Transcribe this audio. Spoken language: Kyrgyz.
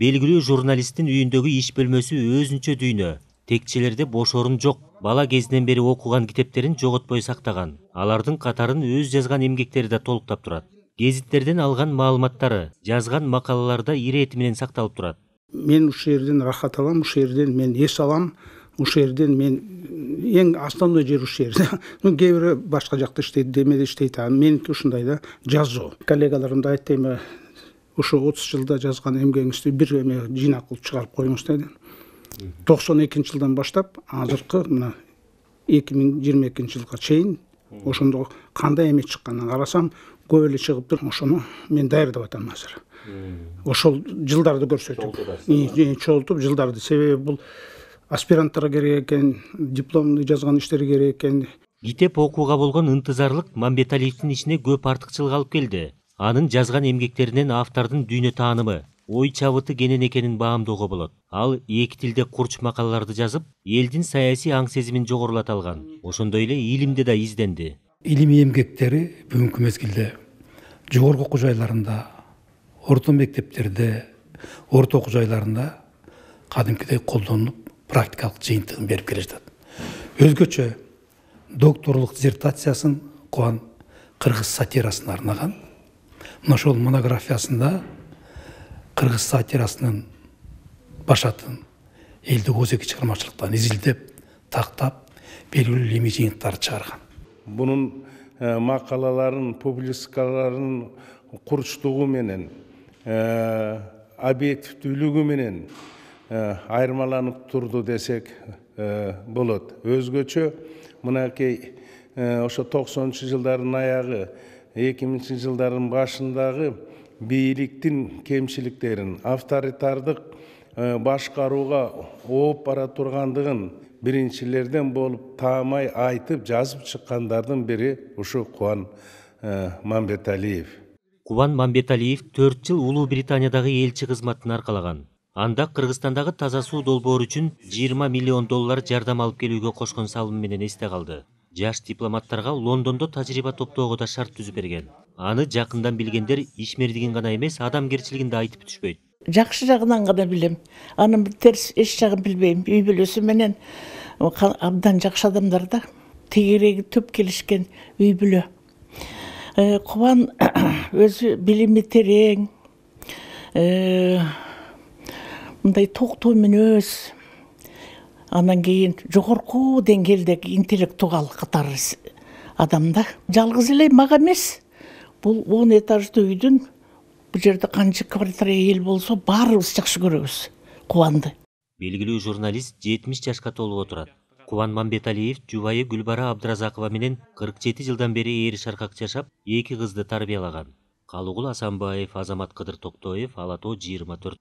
Белгилүү журналисттин үйүндөгү иш бөлмөсү өзүнчө дүйнө. Текчелерде бош орун жок. Бала кезинен бери окуган китептерин жоготпой сактаган. Алардын катарын өз жазган эмгектери да толуктап турат. Гезиттерден алган маалыматтары, жазган макалаларда ирети менен сакталып турат. Мен ушул жерден рахат алам, ушул жерден мен эс алам, ушул жерден мен эң основной жер ушул жерде. Кээ бирөө башка жакта иштейт, демеде иштейт, а меники ушундай да, жазуу. Коллегаларым да айтты, эми ушу 30 жылда жазган эмгегиңизди бир эме жыйнак кылып чыгарып коюңуз деди. 92 жылдан баштап азыркы мына 2022 жылга чейин ошондо кандай эме чыкканын карасам, көп эле чыгыптыр. Ошону мен даярдап атам азыр. Ошол жылдарды көрсөтүп, чогултуп жылдарды, себеби бул аспиранттарга керек экен, дипломду жазган иштери керек экен. Китеп окууга болгон ынтызарлык Мамбеталиевдин ишине көп артыкчылык алып келди. Анын жазган эмгектеринен автордун дүйнө таанымы, ой чабыты кенен экенин баамдоого болот. Ал эки тилде курч макалаларды жазып, элдин саясий аң сезимин жогорулата алган. Ошондой эле илимде да изденди. Илимий эмгектери бүгүнкү мезгилде жогорку окуу жайларында, орто мектептерде, орто окуу жайларында кадимкидей колдонулуп, практикалык жыйынтыгын берип келе жатат. Өзгөчө докторлук диссертациясын Кубан кыргыз сатирасына арнаган. Мына ошол монографиясында кыргыз сатирасынын башатын элдик өзеки чыгармачылыктан изилдеп, тактап, белгилүү илимий жыйынтыктарды чыгарган. Bunun makalaların, publisikaların kurçluğu menen, объективдүүлүгү менен айырмаланып турду десек болот. Өзгөчө мынакей ошо 90-чы жылдардын аягы, 2000-чы жылдардын башындагы бийликтин кемчиликтерин, авторитардык башкарууга ооп бара тургандыгын биринчилерден болуп таамай айтып жазып чыккандардын бири ушу Кубан Мамбеталиев. Кубан Мамбеталиев 4 жыл Улуу Британиядагы элчи кызматын аркалаган. Анда Кыргызстандагы таза суу долбоору үчүн $20 миллион жардам алып келүүгө кошкон салымы менен эсте калды. Жаш дипломаттарга Лондондо тажрыйба топтоого да шарт түзүп берген. Аны жакындан билгендер ишмердигин гана эмес, адамгерчилигин да айтып түшпөйт. Жакшы жагынан гана билем. Анын терс эч жагын билбейм. Үй бүлөсү менен абдан жакшы адамдар да. Тегереги төп келишкен үй бүлө. Кубан өзү билими терең, мындай токтуу мүнөз, анан кийин жогорку деңгээлдеги интеллектуал катары адамда. Жалгыз эле мага эмес, бул 10 этаждуу үйдүн бул жерде канча квартира эл болсо баарыбыз жакшы көрөбүз Кубанды. Белгилүү журналист 70 жашка толуп отурат. Кубан Мамбеталиев жубайы Гүлбара Абдыразакова менен 47 жылдан бери ээри шаркак жашап, 2 кызды тарбиялаган. Калыгул Асанбаев, Азамат Кыдыр Токтоев, Ала Тоо 24.